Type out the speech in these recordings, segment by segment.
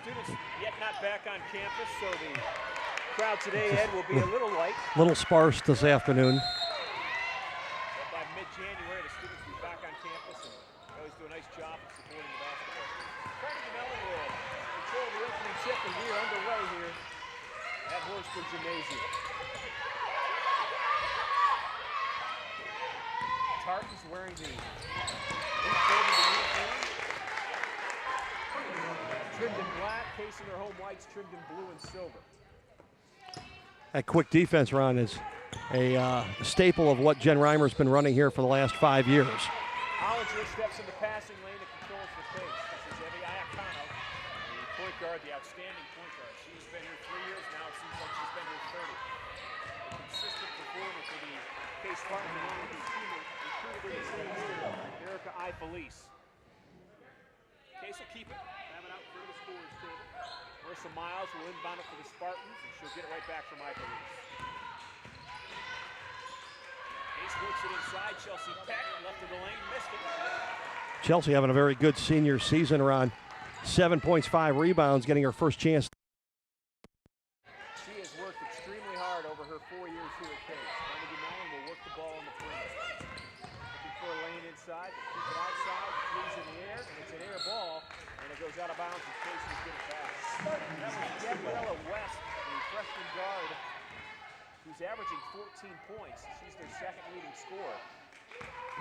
students yet not back on campus, so the crowd today, Ed, will be a little light. Little sparse this afternoon. But by mid-January, the students will be back on campus, and they always do a nice job of supporting the basketball. Carnegie Mellon will control the opening tip, and we are underway here at Horsburgh Gymnasium. Tartan's wearing the uniform, trimmed in black, casing their home whites, trimmed in blue and silver. That quick defense, Ron, is a staple of what Jen Reimer's been running here for the last 5 years. Hollinger steps in the passing lane and controls the pace. This is Evie Iacano, the point guard, the outstanding point guard. She's been here 3 years now. It seems like she's been here 30. A consistent performer for the Case Spartans, along with his teammate, recruited in the same year, Erica Felice. Case will keep it. Have it out for the scores table. Marissa Miles will inbound it for the Spartans, and she'll get it right back from Felice. Case works it inside. Chelsea Peck left of the lane, missed it. Chelsea having a very good senior season, Ron. 7 points, 5 rebounds, getting her first chance. She has worked extremely hard over her 4 years here at Case. Carnegie Mellon will work the ball on the perimeter. Looking for a lane inside, they keep it outside, three's in the air, and it's an air ball, and it goes out of bounds, and Case will get it back. That was Gabriella West, the freshman guard, who's averaging 14 points. She's their second leading scorer.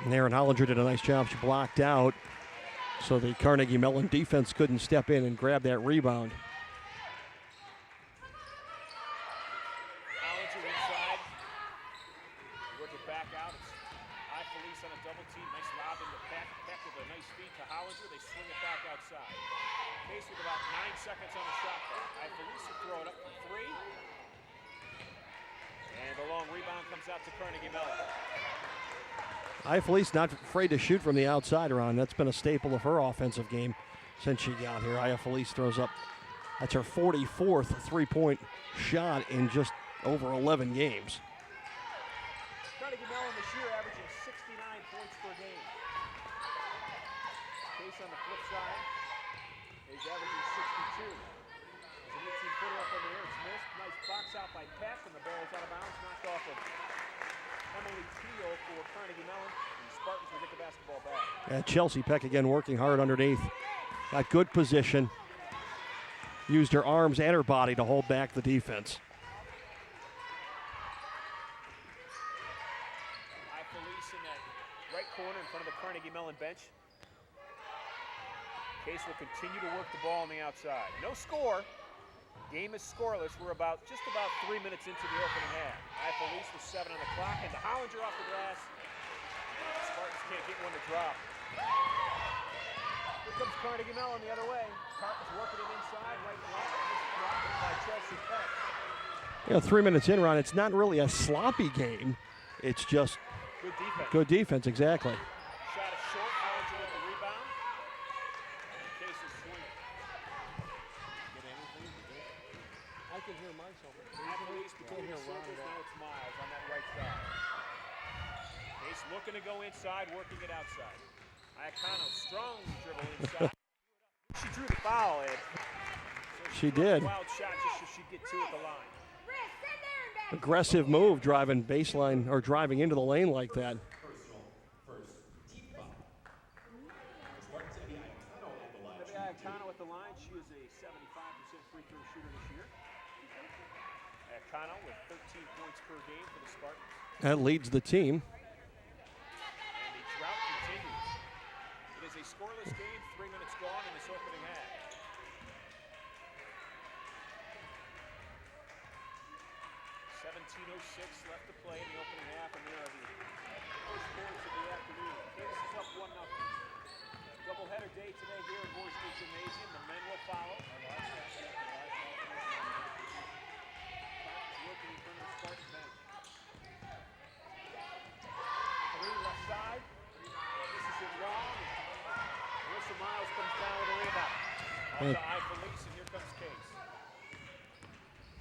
And Erin Hollinger did a nice job. She blocked out, so the Carnegie Mellon defense couldn't step in and grab that rebound. Hollinger inside. Work it back out. It's Felice on a double team. Nice lob into Peck. Peck with a nice feed to Hollinger. They swing it back outside. Case with about 9 seconds on the shot clock. Felice will throw it up for 3. And the long rebound comes out to Carnegie Mellon. Felice not afraid to shoot from the outside, Ron. That's been a staple of her offensive game since she got here. Felice throws up, that's her 44th three-point shot in just over 11 games. Carnegie Mellon this year averaging 69 points per game. Case on the flip side is averaging 62. There's an 18-footer up in the air. It's missed. Nice box out by Peck, and the ball is out of bounds, knocked off of Emily Teal for Carnegie Mellon. And the Spartans will get the basketball back. And Chelsea Peck again working hard underneath. Got good position. Used her arms and her body to hold back the defense. Felice in that right corner in front of the Carnegie Mellon bench. Case will continue to work the ball on the outside. No score. Game is scoreless. We're just about 3 minutes into the opening half. Felice with 7 on the clock, and the Hollinger off the glass. The Spartans can't get one to drop. Here comes Carnegie Mellon the other way. Tartan's working it inside, right and left. This drop by Chelsea Peck. 3 minutes in, Ron, it's not really a sloppy game. It's just good defense. Good defense, exactly. Shot is short. Hollinger with the rebound. Case is swinging. I can hear myself. Felice between the circles, now it's Miles on that right side. Case looking to go inside, working it outside. Iacano, strong dribble inside. She drew the foul, Ed. So she did. Wild shot just so she'd get 2 at the line. Aggressive move, driving baseline or driving into the lane like that. Iacano at the line. She is a 75% free throw shooter this year. Iacano with 13 points per game for the Spartans. That leads the team. And the drought continues. It is a scoreless game, 3 minutes gone in this opening half. 17:06 left to play in the opening half, and there are the first points of the afternoon. Case is up 1-0. Doubleheader day today here at Horsburgh Gymnasium. The men will follow. Working in front of the Spartan bench. 3 left side. This is it wrong. Marissa Miles comes down with a rebound. Off to Felice, and here comes Case.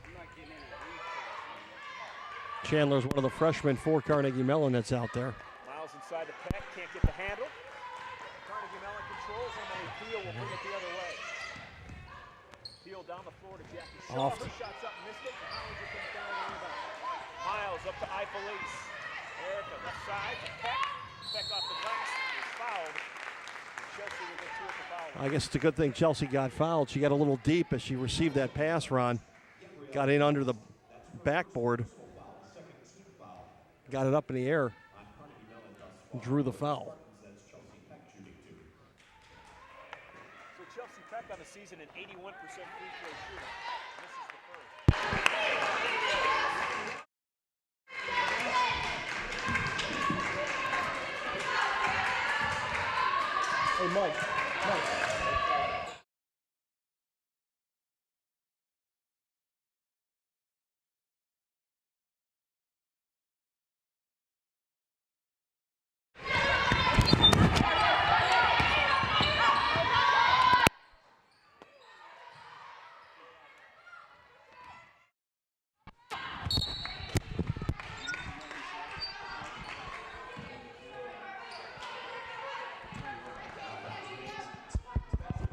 I'm not getting any lead for this one. Chandler's one of the freshmen for Carnegie Mellon that's out there. Miles inside the Peck, can't get the handle. Carnegie Mellon controls, and then Theo will bring it the other way. down the floor to Jackie. Off. Her shots up, missed it, and Hollinger comes down with the rebound. Miles up to Ifelice. Erica, left side to Peck. Peck off the glass, is fouled. Chelsea will get 2 at the foul line. I guess it's a good thing Chelsea got fouled. She got a little deep as she received that pass, Ron. Got in under the backboard. Got it up in the air. And drew the foul. So Chelsea Peck on the season an 81% free throw shooter. This is the first. Hey, Mike.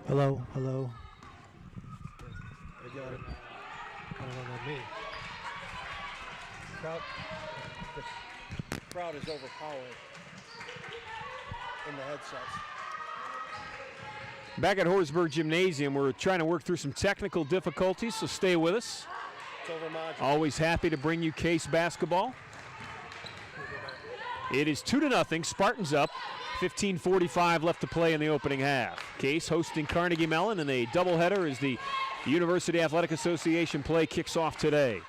Hello, hello. I got it. I don't know about me. The crowd is overpowering in the headsets. Back at Horsburgh Gymnasium, we're trying to work through some technical difficulties, so stay with us. It's over module. Always happy to bring you Case basketball. It is 2-0, Spartans up. 15:45 left to play in the opening half. Case hosting Carnegie Mellon in a doubleheader as the University Athletic Association play kicks off today.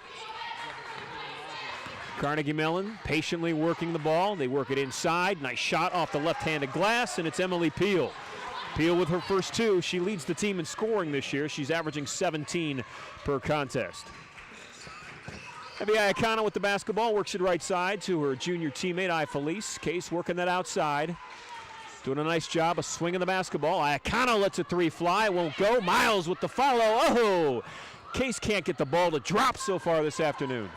Carnegie Mellon patiently working the ball. They work it inside. Nice shot off the left-handed glass, and it's Emily Peel. Peel with her first 2. She leads the team in scoring this year. She's averaging 17 per contest. Evie Iacano with the basketball, works it right side to her junior teammate, Ifelice. Case working that outside. Doing a nice job of swinging the basketball. Iacano lets a 3 fly, won't go. Miles with the follow. Oh! Case can't get the ball to drop so far this afternoon.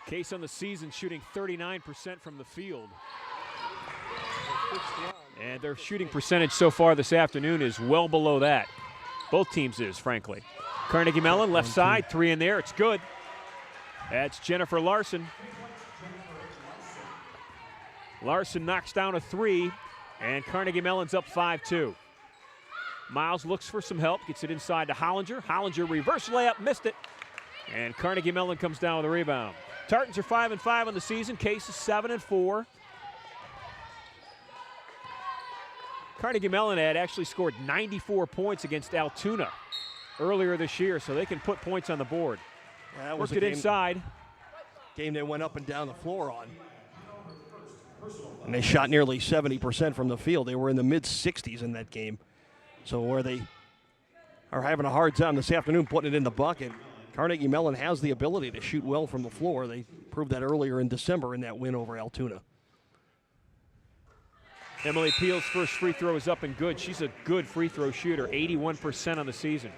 Case on the season shooting 39% from the field. And their shooting percentage so far this afternoon is well below that. Both teams is, frankly. Carnegie Mellon, left side, 3 in there, it's good. That's Jennifer Larson. Larson knocks down a 3, and Carnegie Mellon's up 5-2. Miles looks for some help, gets it inside to Hollinger. Hollinger reverse layup, missed it. And Carnegie Mellon comes down with a rebound. Tartans are 5-5 on the season. Case is 7-4. Carnegie Mellon had actually scored 94 points against Altoona earlier this year, so they can put points on the board. Yeah, that was Worked it inside. Game they went up and down the floor on. And they shot nearly 70% from the field. They were in the mid-60s in that game. So where they are having a hard time this afternoon putting it in the bucket, Carnegie Mellon has the ability to shoot well from the floor. They proved that earlier in December in that win over Altoona. Emily Peel's first free throw is up and good. She's a good free throw shooter, 81% on the season.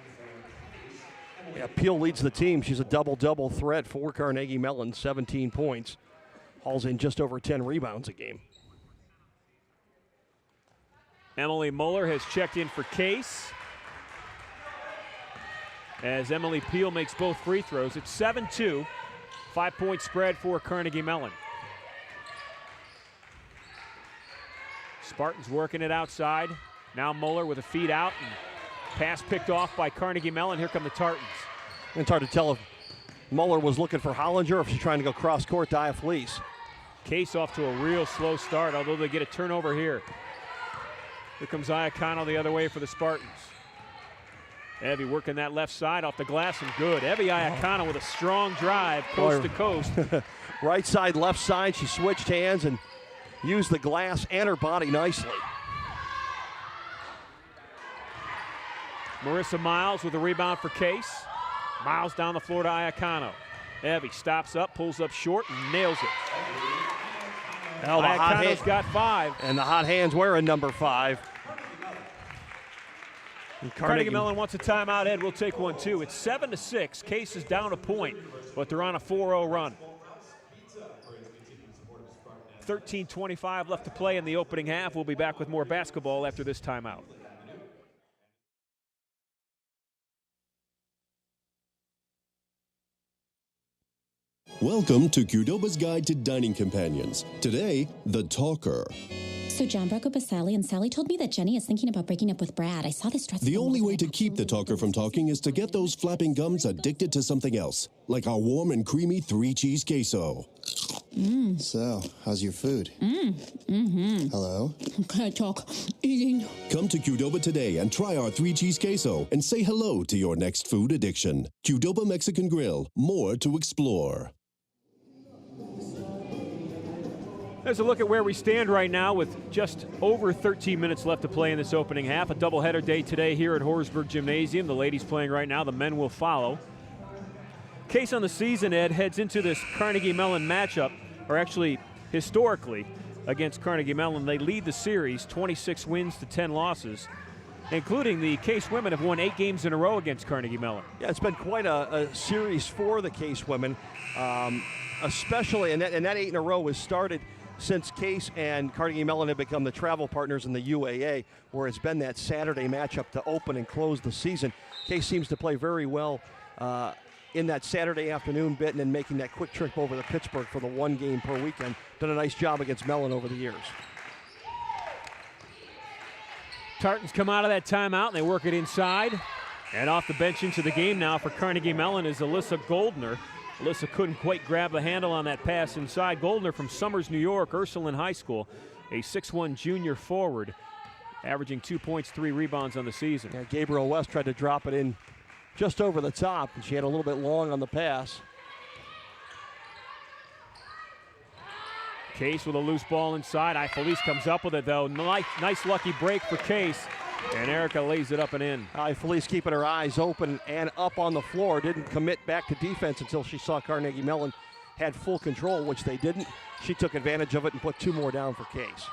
Yeah, Peel leads the team. She's a double-double threat for Carnegie Mellon, 17 points. Hauls in just over 10 rebounds a game. Emily Muller has checked in for Case. As Emily Peel makes both free throws, it's 7-2, 5-point spread for Carnegie Mellon. Spartans working it outside. Now Muller with a feed out and pass picked off by Carnegie Mellon. Here come the Tartans. It's hard to tell if Muller was looking for Hollinger or if she's trying to go cross-court to Ifelice. Case off to a real slow start, although they get a turnover here. Here comes Iacano the other way for the Spartans. Evie working that left side off the glass and good. Evie Iacano with a strong drive, coast to coast. Right side, left side. She switched hands and used the glass and her body nicely. Marissa Miles with a rebound for Case. Miles down the floor to Iacano. Evie stops up, pulls up short, and nails it. Well, Iacano's got 5. And the hot hands wearing number 5. And Carnegie Mellon wants a timeout, Ed. We'll take one, too. It's 7-6. Case is down a point, but they're on a 4-0 run. 13:25 left to play in the opening half. We'll be back with more basketball after this timeout. Welcome to Qdoba's Guide to Dining Companions. Today, the talker. So John broke up with Sally, and Sally told me that Jenny is thinking about breaking up with Brad. I saw this dress. The only way to keep the talker from talking is to get those flapping gums addicted to something else, like our warm and creamy 3-cheese queso. So, how's your food? Hello? Can't talk. Eating. Come to Qdoba today and try our 3-cheese queso and say hello to your next food addiction. Qdoba Mexican Grill, more to explore. There's a look at where we stand right now with just over 13 minutes left to play in this opening half. A doubleheader day today here at Horsburgh Gymnasium. The ladies playing right now. The men will follow. Case on the season, Ed, heads into this Carnegie Mellon matchup, or actually historically against Carnegie Mellon. They lead the series 26 wins to 10 losses, including the Case women have won 8 games in a row against Carnegie Mellon. Yeah, it's been quite a series for the Case women, especially, and that 8 in a row was started since Case and Carnegie Mellon have become the travel partners in the UAA, where it's been that Saturday matchup to open and close the season. Case seems to play very well in that Saturday afternoon bit and then making that quick trip over to Pittsburgh for the 1 game per weekend. Done a nice job against Mellon over the years. Tartans come out of that timeout and they work it inside. And off the bench into the game now for Carnegie Mellon is Alyssa Goldner. Alyssa couldn't quite grab the handle on that pass inside. Goldner from Summers, New York, Ursuline High School, a 6'1 junior forward, averaging 2 points, 3 rebounds on the season. Yeah, Gabriel West tried to drop it in just over the top, and she had a little bit long on the pass. Case with a loose ball inside. Felice comes up with it, though. Nice lucky break for Case. And Erica lays it up and in. Felice keeping her eyes open and up on the floor. Didn't commit back to defense until she saw Carnegie Mellon had full control, which they didn't. She took advantage of it and put 2 more down for Case.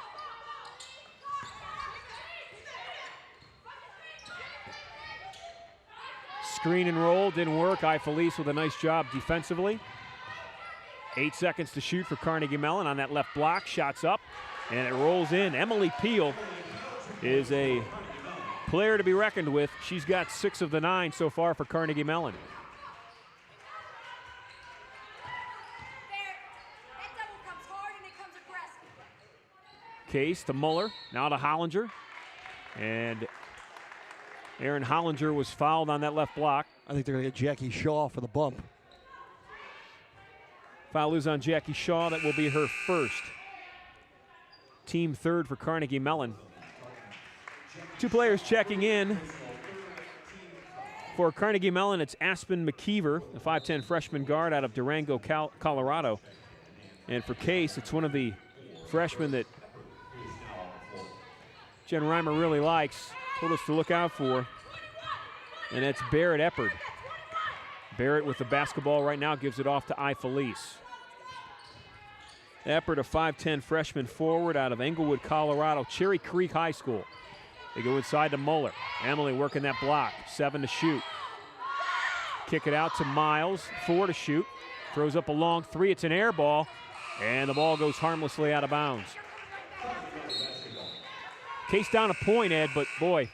Screen and roll didn't work. Felice with a nice job defensively. 8 seconds to shoot for Carnegie Mellon on that left block. Shots up, and it rolls in. Emily Peel is a player to be reckoned with. She's got 6 of the 9 so far for Carnegie Mellon. Case to Muller, now to Hollinger. And Aaron Hollinger was fouled on that left block. I think they're going to get Jackie Shaw for the bump. Foul is on Jackie Shaw. That will be her first. Team third for Carnegie Mellon. 2 players checking in. For Carnegie Mellon, it's Aspen McKeever, a 5'10 freshman guard out of Durango, Colorado. And for Case, it's one of the freshmen that Jen Reimer really likes, told us to look out for. And that's Barrett Eppard. Barrett with the basketball right now gives it off to Felice. Eppard, a 5'10 freshman forward out of Englewood, Colorado, Cherry Creek High School. They go inside to Muller. Emily working that block. 7 to shoot. Kick it out to Miles. 4 to shoot. Throws up a long 3. It's an air ball. And the ball goes harmlessly out of bounds. Case down a point, Ed, but boy,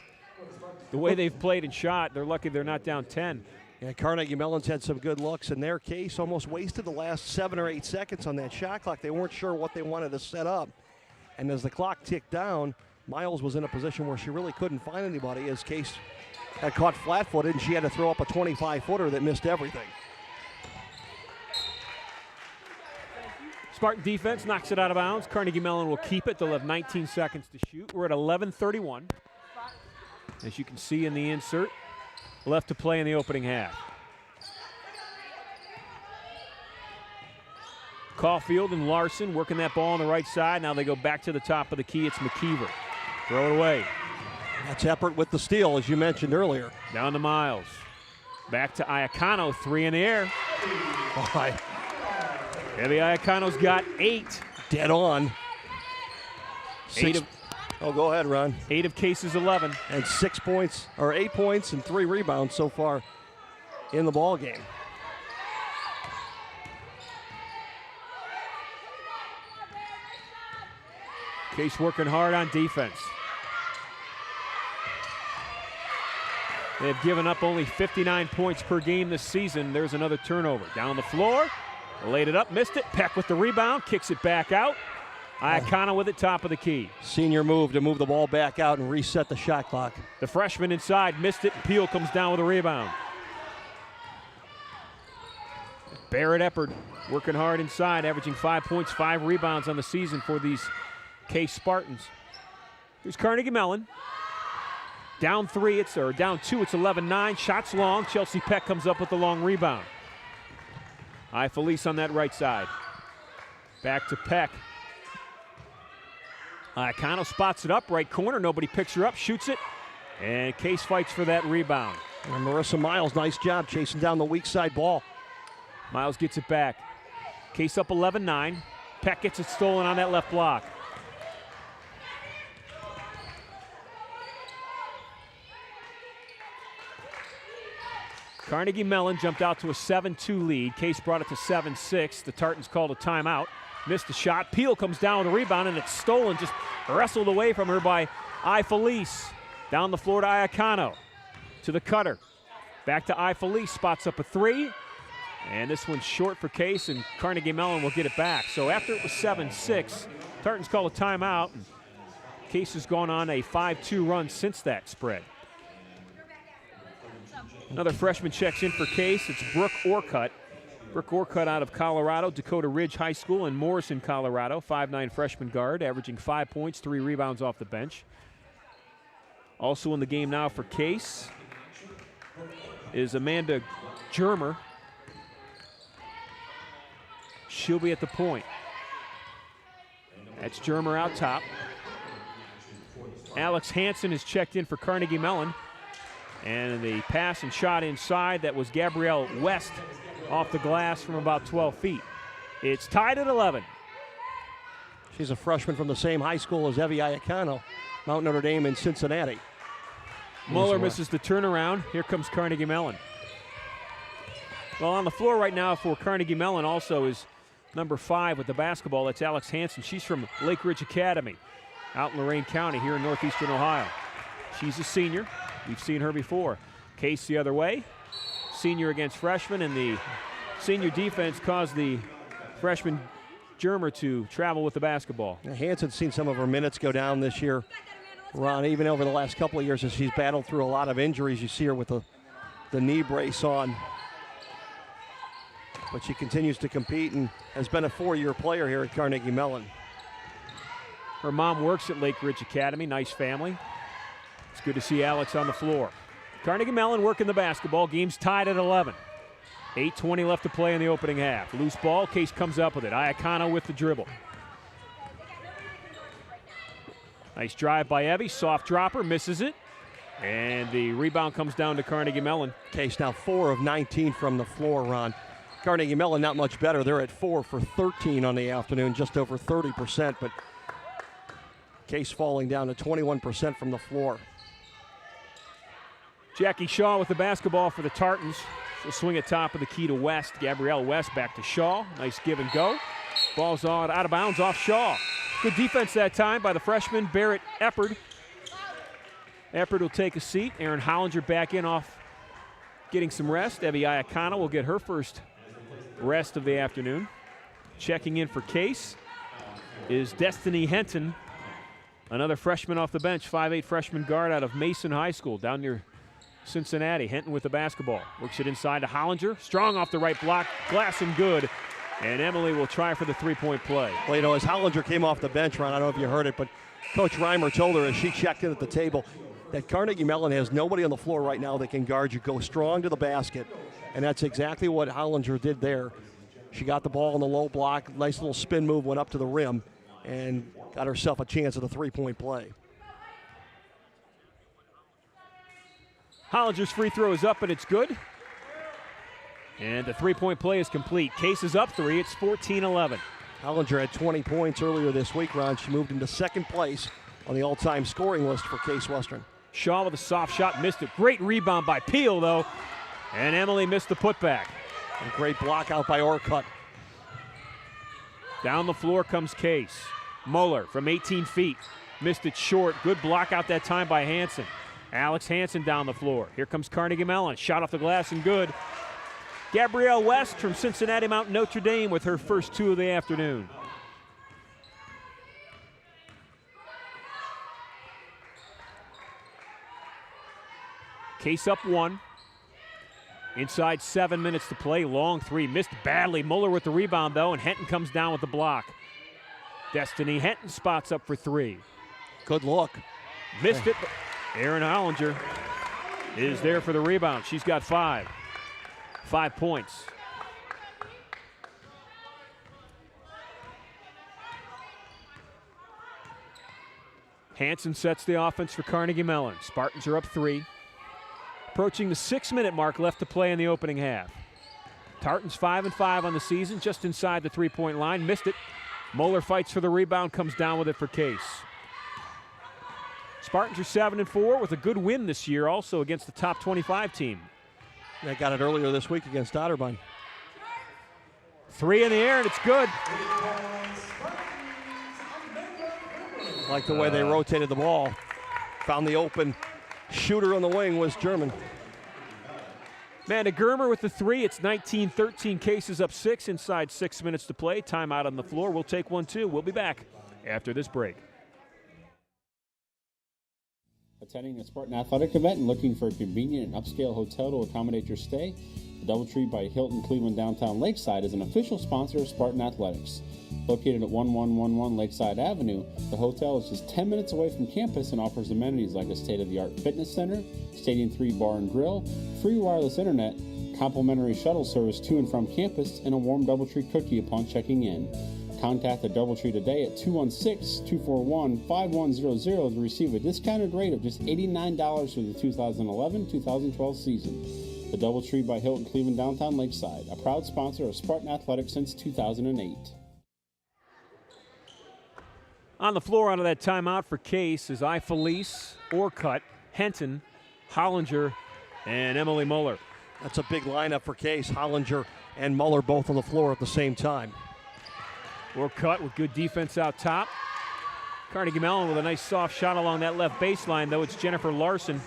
the way they've played and shot, they're lucky they're not down 10. Yeah, Carnegie Mellon's had some good looks in their Case. Almost wasted the last 7 or 8 seconds on that shot clock. They weren't sure what they wanted to set up. And as the clock ticked down, Miles was in a position where she really couldn't find anybody as Case had caught flat-footed and she had to throw up a 25-footer that missed everything. Spartan defense knocks it out of bounds. Carnegie Mellon will keep it. They'll have 19 seconds to shoot. We're at 11:31. As you can see in the insert, left to play in the opening half. Caulfield and Larson working that ball on the right side. Now they go back to the top of the key. It's McKeever. Throw it away. That's Eppert with the steal, as you mentioned earlier. Down to Miles. Back to Iacano. 3 in the air. All right. Evie Iacano's got 8. Dead on. 6. Oh, go ahead, Ron. 8 of Case's 11. And 6 points, or 8 points and 3 rebounds so far in the ball game. Case working hard on defense. They've given up only 59 points per game this season. There's another turnover. Down the floor, laid it up, missed it. Peck with the rebound, kicks it back out. Iacana with it, top of the key. Senior move to move the ball back out and reset the shot clock. The freshman inside missed it. Peel comes down with a rebound. Barrett Eppard working hard inside, averaging 5 points, 5 rebounds on the season for these Case Spartans. Here's Carnegie Mellon. Down 2, it's 11-9. Shots long. Chelsea Peck comes up with the long rebound. Felice on that right side. Back to Peck. Iacana spots it up, right corner. Nobody picks her up, shoots it. And Case fights for that rebound. And Marissa Miles, nice job chasing down the weak side ball. Miles gets it back. Case up 11-9. Peck gets it stolen on that left block. Carnegie Mellon jumped out to a 7-2 lead. Case brought it to 7-6. The Tartans called a timeout. Missed the shot. Peel comes down with a rebound, and it's stolen, just wrestled away from her by Felice. Down the floor to Iacana. To the cutter. Back to Felice. Spots up a 3. And this one's short for Case, and Carnegie Mellon will get it back. So after it was 7-6, Tartans call a timeout. And Case has gone on a 5-2 run since that spread. Another freshman checks in for Case. It's Brooke Orcutt. Brooke Orcutt out of Colorado, Dakota Ridge High School in Morrison, Colorado. 5'9" freshman guard, averaging 5 points, 3 rebounds off the bench. Also in the game now for Case is Amanda Germer. She'll be at the point. That's Germer out top. Alex Hansen is checked in for Carnegie Mellon. And the pass and shot inside, that was Gabrielle West off the glass from about 12 feet. It's tied at 11. She's a freshman from the same high school as Evie Iacana, Mount Notre Dame in Cincinnati. Muller misses the turnaround. Here comes Carnegie Mellon. Well, on the floor right now for Carnegie Mellon also is number 5 with the basketball. That's Alex Hansen. She's from Lake Ridge Academy out in Lorain County here in northeastern Ohio. She's a senior. We've seen her before. Case the other way. Senior against freshman, and the senior defense caused the freshman Germer to travel with the basketball. Hansen's seen some of her minutes go down this year, Ron, even over the last couple of years as she's battled through a lot of injuries. You see her with the knee brace on. But she continues to compete and has been a 4-year player here at Carnegie Mellon. Her mom works at Lake Ridge Academy. Nice family. It's good to see Alex on the floor. Carnegie Mellon working the basketball. Game's tied at 11. 8:20 left to play in the opening half. Loose ball. Case comes up with it. Iacana with the dribble. Nice drive by Evie. Soft dropper. Misses it. And the rebound comes down to Carnegie Mellon. Case now 4 of 19 from the floor, Ron. Carnegie Mellon not much better. They're at 4 for 13 on the afternoon, just over 30%. But Case falling down to 21% from the floor. Jackie Shaw with the basketball for the Tartans. She'll swing it top of the key to West. Gabrielle West back to Shaw. Nice give and go. Ball's out of bounds off Shaw. Good defense that time by the freshman Barrett Eppard. Eppard will take a seat. Aaron Hollinger back in off getting some rest. Evie Iacana will get her first rest of the afternoon. Checking in for Case is Destiny Henton, another freshman off the bench, 5'8" freshman guard out of Mason High School down near Cincinnati. Henton with the basketball. Works it inside to Hollinger. Strong off the right block. Glass and good. And Emily will try for the three-point play. Well, you know, as Hollinger came off the bench, Ron, I don't know if you heard it, but Coach Reimer told her as she checked in at the table that Carnegie Mellon has nobody on the floor right now that can guard you. Go strong to the basket. And that's exactly what Hollinger did there. She got the ball in the low block. Nice little spin move, went up to the rim, and got herself a chance at a three-point play. Hollinger's free throw is up, and it's good. And the three-point play is complete. Case is up 3. It's 14-11. Hollinger had 20 points earlier this week, Ron. She moved into second place on the all-time scoring list for Case Western. Shaw with a soft shot, missed it. Great rebound by Peel, though. And Emily missed the putback. A great block out by Orcutt. Down the floor comes Case. Moeller from 18 feet. Missed it short. Good block out that time by Hansen. Alex Hansen down the floor. Here comes Carnegie Mellon. Shot off the glass and good. Gabrielle West from Cincinnati Mount Notre Dame with her first 2 of the afternoon. Case up 1. Inside 7 minutes to play. Long 3. Missed badly. Mueller with the rebound, though, and Henton comes down with the block. Destiny Henton spots up for 3. Good look. Missed it. Erin Hollinger is there for the rebound. She's got 5. 5 points. Hansen sets the offense for Carnegie Mellon. Spartans are up 3. Approaching the 6-minute mark left to play in the opening half. Tartans 5-5 on the season, just inside the 3-point line. Missed it. Moeller fights for the rebound, comes down with it for Case. Spartans are 7-4 with a good win this year, also against the top 25 team. They got it earlier this week against Otterbein. 3 in the air, and it's good. Like the way they rotated the ball. Found the open shooter on the wing was German. Amanda Germer with the 3. It's 19-13. Cases up 6 inside 6 minutes to play. Timeout on the floor. We'll take 1, too. We'll be back after this break. Attending a Spartan athletic event and looking for a convenient and upscale hotel to accommodate your stay? The Doubletree by Hilton Cleveland Downtown Lakeside is an official sponsor of Spartan Athletics. Located at 1111 Lakeside Avenue, the hotel is just 10 minutes away from campus and offers amenities like a state-of-the-art fitness center, Stadium 3 bar and grill, free wireless internet, complimentary shuttle service to and from campus, and a warm Doubletree cookie upon checking in. Contact the Doubletree today at 216-241-5100 to receive a discounted rate of just $89 for the 2011-2012 season. The Doubletree by Hilton Cleveland Downtown Lakeside, a proud sponsor of Spartan Athletics since 2008. On the floor out of that timeout for Case is Felice, Orcutt, Henton, Hollinger, and Emily Mueller. That's a big lineup for Case. Hollinger and Mueller both on the floor at the same time. Orcutt with good defense out top. Carnegie Mellon with a nice soft shot along that left baseline, though. It's Jennifer Larson.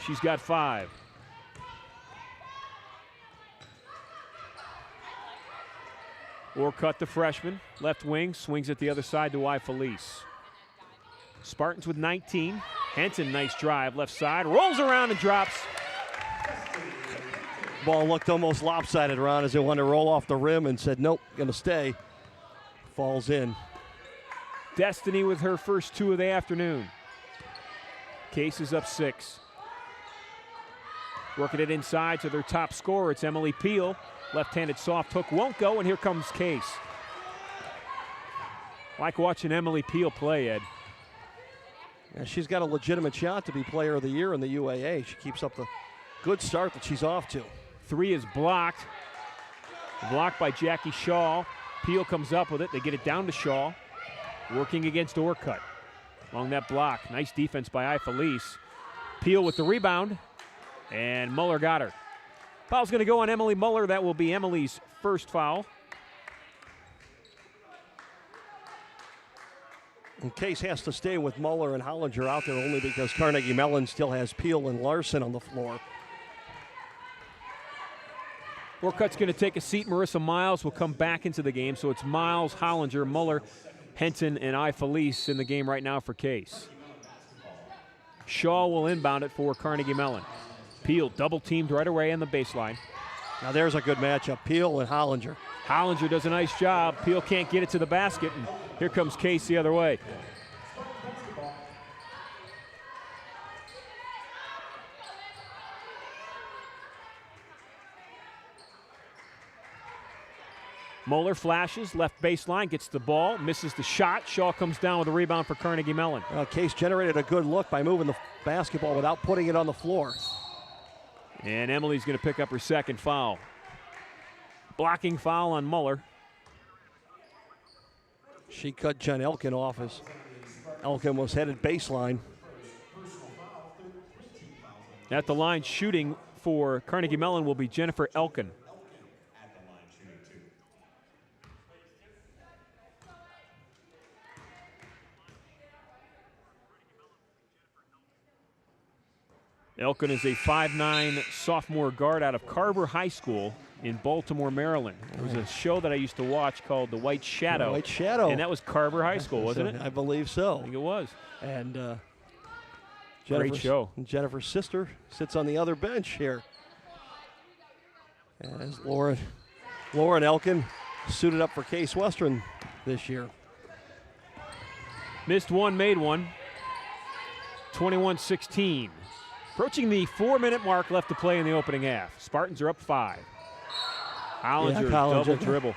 She's got 5. Orcutt, the freshman, left wing, swings it the other side to Felice. Spartans with 19. Henton, nice drive, left side, rolls around and drops. Ball looked almost lopsided, Ron, as it wanted to roll off the rim and said, nope, gonna stay. Falls in. Destiny with her first 2 of the afternoon. Case is up 6. Working it inside to their top scorer. It's Emily Peel. Left-handed soft hook won't go, and here comes Case. Like watching Emily Peel play, Ed. Yeah, she's got a legitimate shot to be Player of the Year in the UAA. She keeps up the good start that she's off to. 3 is blocked. Blocked by Jackie Shaw. Peel comes up with it. They get it down to Shaw. Working against Orcutt. Along that block. Nice defense by Felice. Peel with the rebound. And Mueller got her. Foul's going to go on Emily Mueller. That will be Emily's first foul. And Case has to stay with Mueller and Hollinger out there only because Carnegie Mellon still has Peel and Larson on the floor. Orcutt's going to take a seat. Marissa Miles will come back into the game. So it's Miles, Hollinger, Mueller, Henton, and Felice in the game right now for Case. Shaw will inbound it for Carnegie Mellon. Peel double-teamed right away on the baseline. Now there's a good matchup, Peel and Hollinger. Hollinger does a nice job. Peel can't get it to the basket, and here comes Case the other way. Mueller flashes, left baseline, gets the ball, misses the shot. Shaw comes down with a rebound for Carnegie Mellon. Case generated a good look by moving the basketball without putting it on the floor. And Emily's going to pick up her second foul. Blocking foul on Mueller. She cut Jen Elkin off as Elkin was headed baseline. At the line shooting for Carnegie Mellon will be Jennifer Elkin. Elkin is a 5'9" sophomore guard out of Carver High School in Baltimore, Maryland. There was a show that I used to watch called The White Shadow. The White Shadow. And that was Carver High School, wasn't it? I believe so. I think it was. And great show. Jennifer's sister sits on the other bench here. As Lauren Elkin suited up for Case Western this year. Missed one, made one. 21-16. Approaching the 4-minute mark left to play in the opening half. Spartans are up 5. Hollinger, double dribble.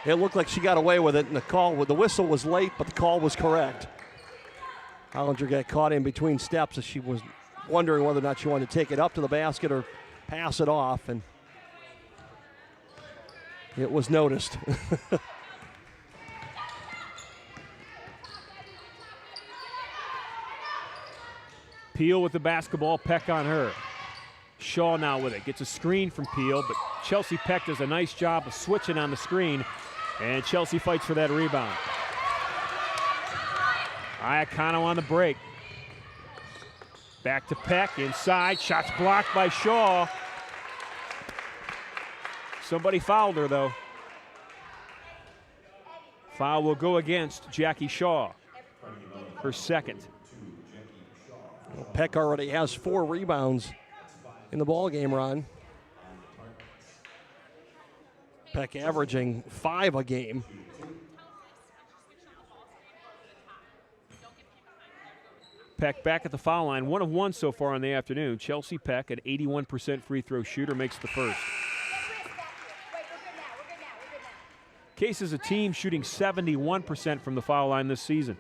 It looked like she got away with it, and the whistle was late, but the call was correct. Hollinger got caught in between steps as she was wondering whether or not she wanted to take it up to the basket or pass it off, and it was noticed. Peel with the basketball, Peck on her. Shaw now with it, gets a screen from Peel, but Chelsea Peck does a nice job of switching on the screen, and Chelsea fights for that rebound. Iacano on the break. Back to Peck, inside, shots blocked by Shaw. Somebody fouled her though. Foul will go against Jackie Shaw, her second. Peck already has 4 rebounds in the ball game, Ron. Peck averaging 5 a game. Peck back at the foul line, 1 of 1 so far in the afternoon. Chelsea Peck, an 81% free throw shooter, makes the first. Case is a team shooting 71% from the foul line this season.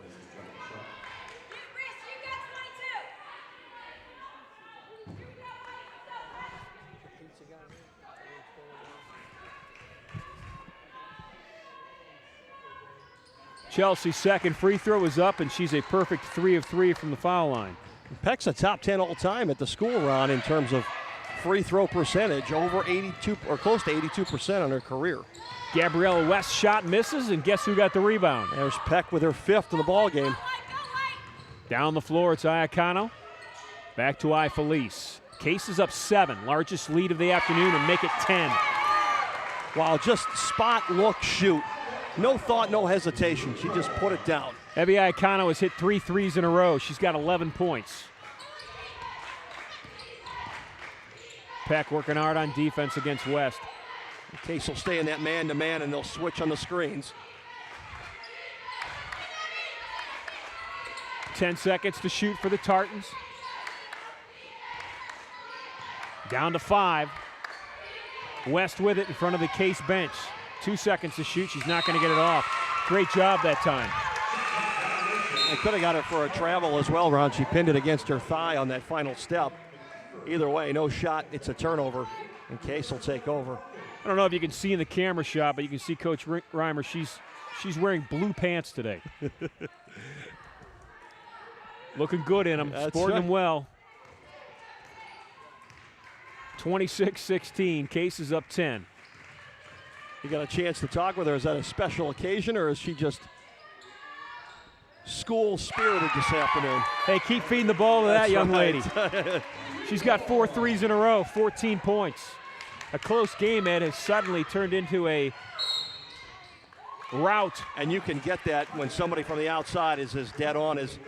Chelsea's second free throw is up, and she's a perfect 3 of 3 from the foul line. Peck's a top 10 all time at the school, Ron, in terms of free throw percentage, over 82 or close to 82% on her career. Gabriella West shot misses, and guess who got the rebound? There's Peck with her 5th in the ball game. Down the floor, it's Iacano. Back to Felice. Case is up 7, largest lead of the afternoon, and make it 10. Wow, just spot, look, shoot. No thought, no hesitation. She just put it down. Evie Iacano has hit 3 threes in a row. She's got 11 points. Peck working hard on defense against West. Case will stay in that man-to-man, and they'll switch on the screens. 10 seconds to shoot for the Tartans. Down to 5. West with it in front of the Case bench. 2 seconds to shoot. She's not going to get it off. Great job that time. They could have got it for a travel as well, Ron. She pinned it against her thigh on that final step. Either way, no shot. It's a turnover, and Case will take over. I don't know if you can see in the camera shot, but you can see Coach Reimer. She's wearing blue pants today. Looking good in them. Sporting them well. 26-16. Case is up 10. You got a chance to talk with her. Is that a special occasion, or is she just school-spirited this afternoon? Hey, keep feeding the ball to that young right. lady. She's got 4 threes in a row, 14 points. A close game, Ed, has suddenly turned into a rout. And you can get that when somebody from the outside is as dead on as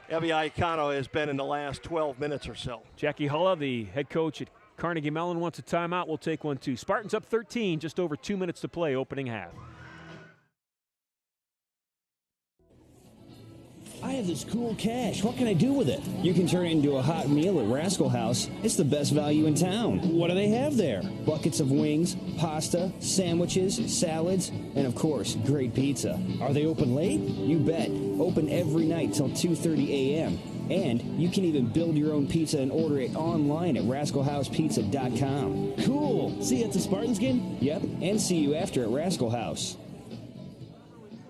Evie Iacano has been in the last 12 minutes or so. Jackie Hulla, the head coach at Carnegie Mellon, wants a timeout. We'll take one too. Spartans up 13, just over 2 minutes to play, opening half. I have this cool cash. What can I do with it? You can turn it into a hot meal at Rascal House. It's the best value in town. What do they have there? Buckets of wings, pasta, sandwiches, salads, and of course, great pizza. Are they open late? You bet. Open every night till 2:30 a.m. And you can even build your own pizza and order it online at rascalhousepizza.com. Cool. See you at the Spartans game? Yep. And see you after at Rascal House.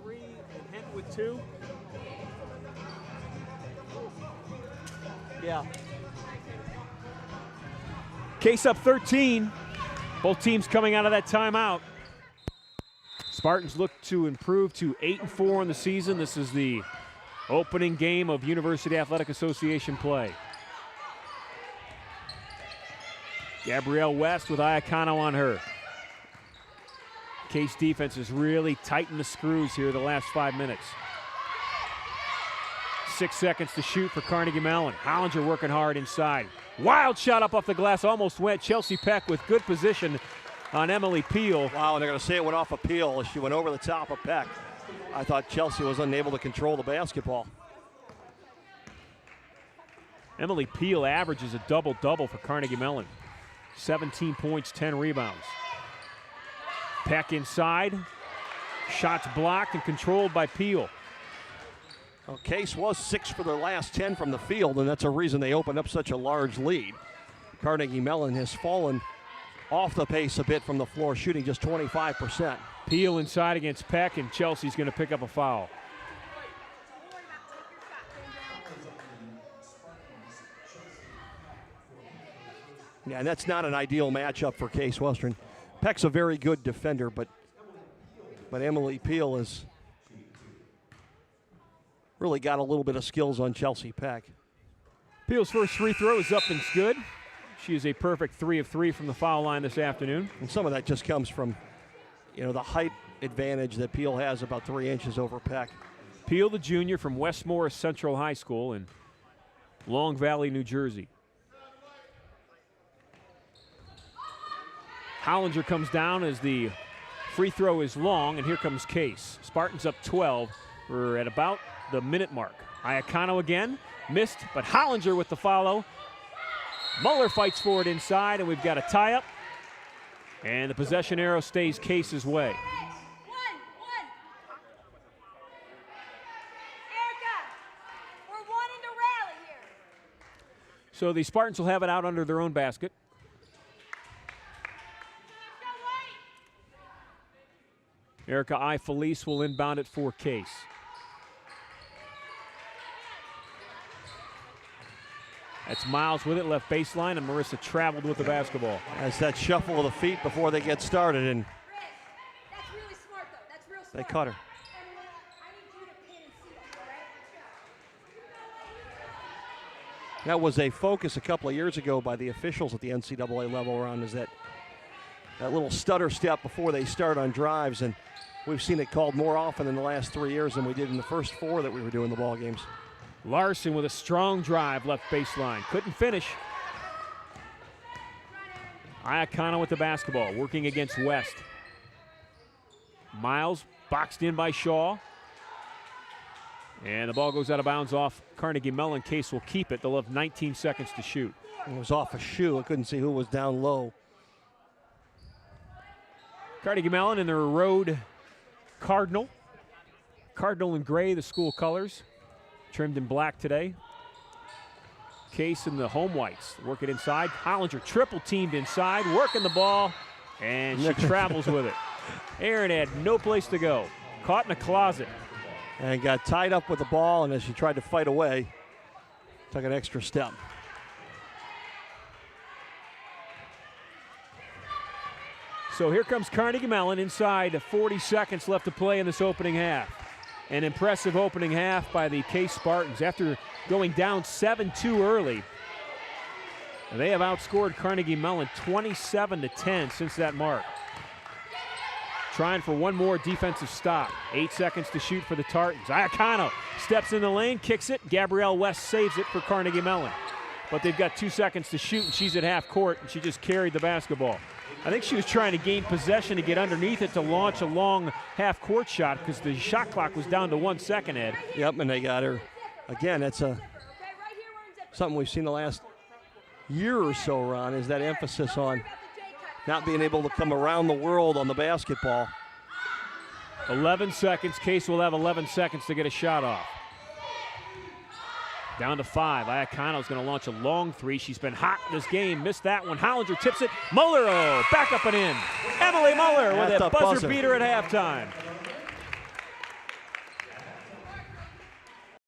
3 and Hent with 2. Yeah. Case up 13. Both teams coming out of that timeout. Spartans look to improve to 8-4 in the season. This is the opening game of University Athletic Association play. Gabrielle West with Iacano on her. Case defense has really tightened the screws here the last 5 minutes. 6 seconds to shoot for Carnegie Mellon. Hollinger working hard inside. Wild shot up off the glass, almost went. Chelsea Peck with good position on Emily Peel. Wow, and they're going to say it went off a Peel as she went over the top of Peck. I thought Chelsea was unable to control the basketball. Emily Peel averages a double-double for Carnegie Mellon. 17 points, 10 rebounds. Peck inside. Shots blocked and controlled by Peel. Well, Case was 6 for their last 10 from the field, and that's a reason they opened up such a large lead. Carnegie Mellon has fallen off the pace a bit from the floor, shooting just 25%. Peel inside against Peck, and Chelsea's going to pick up a foul. Yeah, and that's not an ideal matchup for Case Western. Peck's a very good defender, but Emily Peel has really got a little bit of skills on Chelsea Peck. Peel's first free throw is up and it's good. She is a perfect 3 of 3 from the foul line this afternoon. And some of that just comes from, the height advantage that Peel has, about 3 inches over Peck. Peel, the junior from West Morris Central High School in Long Valley, New Jersey. Hollinger comes down as the free throw is long, and here comes Case. Spartans up 12. We're at about the minute mark. Iacano again, missed, but Hollinger with the follow. Muller fights for it inside, and we've got a tie-up. And the possession arrow stays Case's way. So the Spartans will have it out under their own basket. Erica I. Felice will inbound it for Case. That's Miles with it, left baseline, and Marissa traveled with the basketball. As that shuffle of the feet before they get started, and they cut her. That was a focus a couple of years ago by the officials at the NCAA level around is that little stutter step before they start on drives, and we've seen it called more often in the last 3 years than we did in the first 4 that we were doing the ball games. Larson with a strong drive, left baseline. Couldn't finish. Iacano with the basketball, working against West. Miles boxed in by Shaw. And the ball goes out of bounds off Carnegie Mellon. Case will keep it. They'll have 19 seconds to shoot. It was off a shoe. I couldn't see who was down low. Carnegie Mellon in their road Cardinal. Cardinal in gray, the school colors. Trimmed in black today. Case in the home whites. Work it inside. Hollinger triple teamed inside, working the ball, and she travels with it. Aaron had no place to go. Caught in a closet. And got tied up with the ball, and as she tried to fight away, took an extra step. So here comes Carnegie Mellon inside 40 seconds left to play in this opening half. An impressive opening half by the Case Spartans. After going down 7-2 early, they have outscored Carnegie Mellon 27-10 since that mark. Trying for one more defensive stop. 8 seconds to shoot for the Tartans. Iacano steps in the lane, kicks it. Gabrielle West saves it for Carnegie Mellon. But they've got 2 seconds to shoot, and she's at half court, and she just carried the basketball. I think she was trying to gain possession to get underneath it to launch a long half-court shot because the shot clock was down to 1 second, Ed. Yep, and they got her. Again, that's something we've seen the last year or so, Ron, is that emphasis on not being able to come around the world on the basketball. 11 seconds. Case will have 11 seconds to get a shot off. Down to 5. Iacano's going to launch a long 3. She's been hot in this game. Missed that one. Hollinger tips it. Muller, back up and in. Emily Muller with a buzzer beater at halftime.